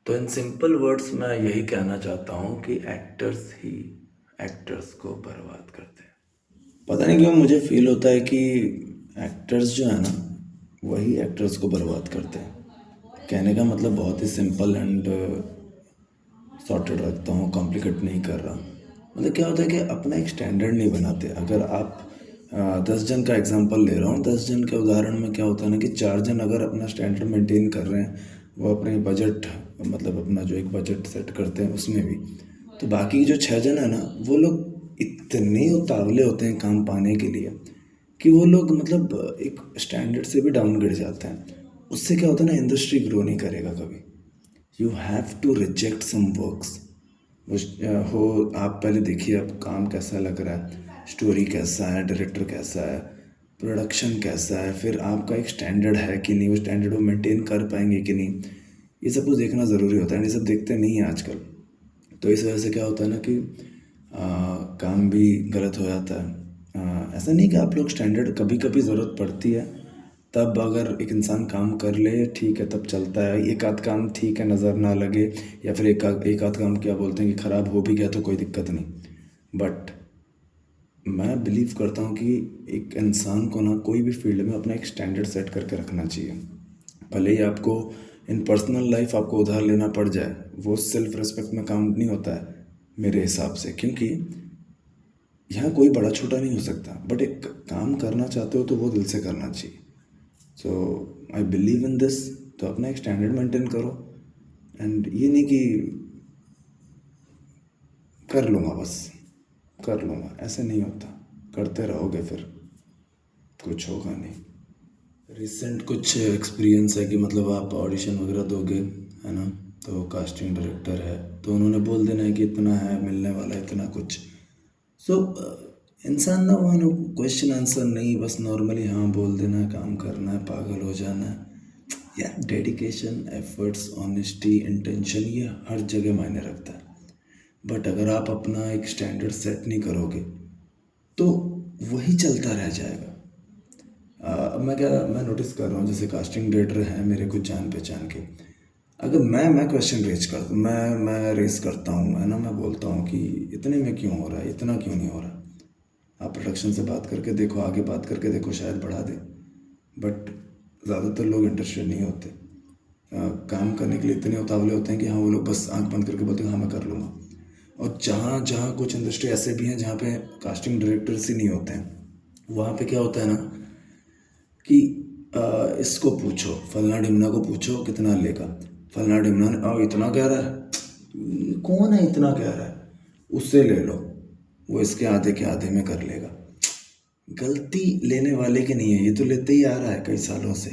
तो in simple words मैं यही कहना चाहता हूँ कि एक्टर्स ही एक्टर्स को बर्बाद करते हैं। पता नहीं क्यों मुझे फील होता है कि एक्टर्स जो है ना वही एक्टर्स को बर्बाद करते हैं। कहने का मतलब बहुत ही सिंपल एंड सॉर्टेड रखता हूँ, कॉम्प्लिकेट नहीं कर रहा। मतलब क्या होता है कि अपना एक स्टैंडर्ड नहीं बनाते। अगर आप 10 जन का एग्जांपल ले रहा हूँ, 10 जन के उदाहरण में क्या होता है ना कि 4 जन अगर अपना स्टैंडर्ड मेंटेन कर रहे हैं, वो अपने बजट मतलब अपना जो एक बजट सेट करते हैं उसमें भी, तो बाकी जो 6 जन है ना वो लोग इतने उतावले होते हैं काम पाने के लिए कि वो लोग मतलब एक स्टैंडर्ड से भी डाउन गिर जाते हैं। उससे क्या होता है ना, इंडस्ट्री ग्रो नहीं करेगा कभी। You have to reject some works. हो आप पहले देखिए आप काम कैसा लग रहा है, स्टोरी कैसा है, डायरेक्टर कैसा है, प्रोडक्शन कैसा है, फिर आपका एक स्टैंडर्ड है कि नहीं, वो स्टैंडर्ड वो मेंटेन कर पाएंगे कि नहीं। ये सब कुछ देखना ज़रूरी होता है, ये सब देखते नहीं है आजकल। तो इस वजह से क्या होता है ना कि काम भी गलत हो जाता है। ऐसा नहीं कि आप लोग स्टैंडर्ड, कभी कभी ज़रूरत पड़ती है तब अगर एक इंसान काम कर ले ठीक है, तब चलता है। एक आध काम ठीक है, नज़र ना लगे, या फिर एक आध काम क्या बोलते हैं कि ख़राब हो भी गया तो कोई दिक्कत नहीं। बट मैं बिलीव करता हूँ कि एक इंसान को ना कोई भी फील्ड में अपना एक स्टैंडर्ड सेट करके रखना चाहिए। भले ही आपको इन पर्सनल लाइफ आपको उधार लेना पड़ जाए, वो सेल्फ रिस्पेक्ट में काउंट नहीं होता है मेरे हिसाब से। क्योंकि यहाँ कोई बड़ा छोटा नहीं हो सकता, बट एक काम करना चाहते हो तो वो दिल से करना चाहिए। सो आई बिलीव इन दिस। तो अपना एक स्टैंडर्ड मेंटेन करो, एंड ये नहीं कि कर लूँगा बस, कर लूँगा, ऐसे नहीं होता। करते रहोगे फिर कुछ होगा नहीं। रिसेंट कुछ एक्सपीरियंस है कि मतलब आप ऑडिशन वगैरह दोगे, है ना, तो कास्टिंग डायरेक्टर है तो उन्होंने बोल देना है कि इतना है मिलने वाला है, इतना कुछ। सो इंसान ना वहाँ क्वेश्चन आंसर नहीं, बस नॉर्मली हाँ बोल देना है, काम करना है, पागल हो जाना है। यार डेडिकेशन, एफर्ट्स, ऑनेस्टी, इंटेंशन, ये हर जगह मायने रखता है। बट अगर आप अपना एक स्टैंडर्ड सेट नहीं करोगे तो वही चलता रह जाएगा। अब मैं नोटिस कर रहा हूँ, जैसे कास्टिंग डायरेक्टर हैं मेरे कुछ जान पहचान के। अगर मैं क्वेश्चन मैं रेज करता हूँ, है ना, मैं बोलता हूँ कि इतने में क्यों हो रहा है, इतना क्यों नहीं हो रहा। आप प्रोडक्शन से बात करके देखो, आगे बात करके देखो, शायद बढ़ा दे। बट ज़्यादातर लोग इंटरेस्टेड नहीं होते। काम करने के लिए इतने उतावले होते हैं कि हाँ वो लोग बस आंख बंद करके बोलते हैं हाँ मैं कर लूँगा। और जहाँ जहाँ कुछ इंडस्ट्री ऐसे भी हैं जहाँ पे कास्टिंग डायरेक्टर्स ही नहीं होते हैं, वहाँ पे क्या होता है ना कि इसको पूछो, फलना ढिमना को पूछो कितना लेगा। फलना ढिमना ने इतना कह रहा है, कौन है इतना कह रहा है, उससे ले लो, वो इसके आधे के आधे में कर लेगा। गलती लेने वाले की नहीं है, ये तो लेते ही आ रहा है कई सालों से।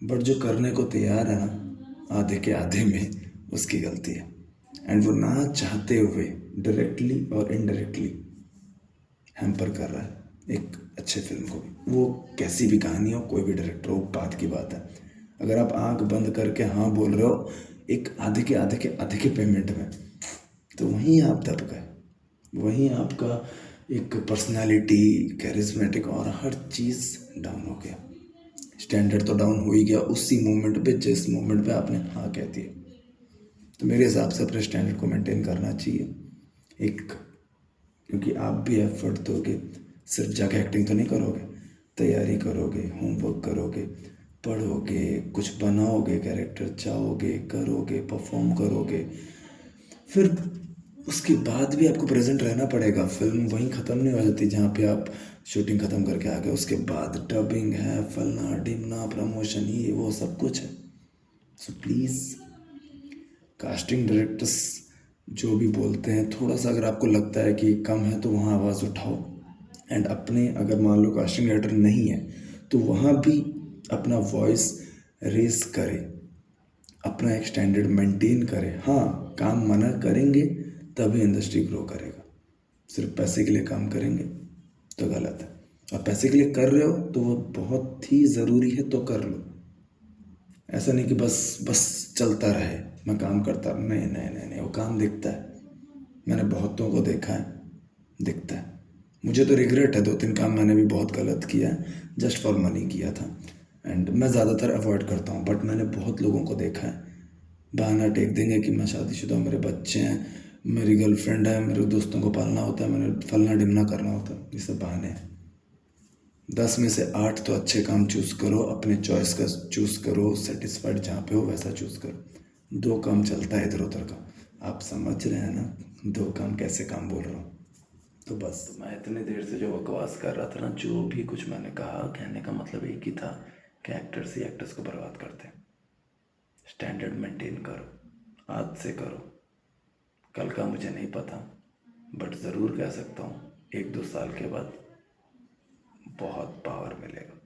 बट जो करने को तैयार है ना आधे के आधे में, उसकी गलती है। एंड वो ना चाहते हुए डायरेक्टली और इनडायरेक्टली हैम्पर कर रहा है एक अच्छे फिल्म को भी। वो कैसी भी कहानी हो, कोई भी डायरेक्टर हो, बात की बात है। अगर आप आंख बंद करके हाँ बोल रहे हो एक आधे के पेमेंट में, तो वहीं आप दब गए। वहीं आपका एक पर्सनालिटी, कैरिज्मेटिक और हर चीज़ डाउन हो गया। स्टैंडर्ड तो डाउन हो ही गया उसी मोमेंट पे जिस मोमेंट पे आपने हाँ कह दिया। तो मेरे हिसाब से अपने स्टैंडर्ड को मेंटेन करना चाहिए एक। क्योंकि आप भी एफर्ट दोगे, सिर्फ जाके एक्टिंग तो नहीं करोगे, तैयारी करोगे, होमवर्क करोगे, पढ़ोगे, कुछ बनाओगे, कैरेक्टर चाहोगे, करोगे, परफॉर्म करोगे। फिर उसके बाद भी आपको प्रेजेंट रहना पड़ेगा। फिल्म वहीं ख़त्म नहीं हो जाती जहाँ पे आप शूटिंग ख़त्म करके आ गए। उसके बाद डबिंग है, फलना ढिमना, प्रमोशन, ये वो सब कुछ है। सो प्लीज़ कास्टिंग डायरेक्टर्स जो भी बोलते हैं, थोड़ा सा अगर आपको लगता है कि कम है तो वहाँ आवाज़ उठाओ। एंड अपने अगर मान लो कास्टिंग डायरेक्टर नहीं है तो वहाँ भी अपना वॉइस रेस करें, अपना एक स्टैंडर्ड मेंटेन करें। हाँ काम मना करेंगे तभी इंडस्ट्री ग्रो करेगा। सिर्फ पैसे के लिए काम करेंगे तो गलत है। और पैसे के लिए कर रहे हो तो वो बहुत ही ज़रूरी है तो कर लो। ऐसा नहीं कि बस बस चलता रहे, मैं काम करता, नहीं नहीं नहीं नहीं, वो काम दिखता है। मैंने बहुतों को देखा है, दिखता है। मुझे तो रिग्रेट है, 2-3 काम मैंने भी बहुत गलत किया है, जस्ट फॉर मनी किया था। एंड मैं ज़्यादातर अवॉइड करता हूँ, बट मैंने बहुत लोगों को देखा है बहाना टेक देंगे कि मैं शादीशुदा हूँ, मेरे बच्चे हैं, मेरी गर्लफ्रेंड है, मेरे दोस्तों को पालना होता है, मैंने फलना ढिमना करना होता है। ये सब बहाने हैं। 10 में से 8 तो अच्छे काम चूज़ करो, अपने चॉइस का चूज़ करो, सेटिस्फाइड जहाँ पे हो वैसा चूज़ करो। 2 काम चलता है इधर उधर का। आप समझ रहे हैं ना 2 काम कैसे काम बोल रहा हूँ? तो बस मैं इतनी देर से जो बकवास कर रहा था ना, जो भी कुछ मैंने कहा, कहने का मतलब एक ही था कि एक्टर्स ही एक्टर्स को बर्बाद करते हैं। स्टैंडर्ड मेंटेन करो, आज से करो। कल का मुझे नहीं पता, बट ज़रूर कह सकता हूँ 1-2 साल के बाद बहुत पावर मिलेगा।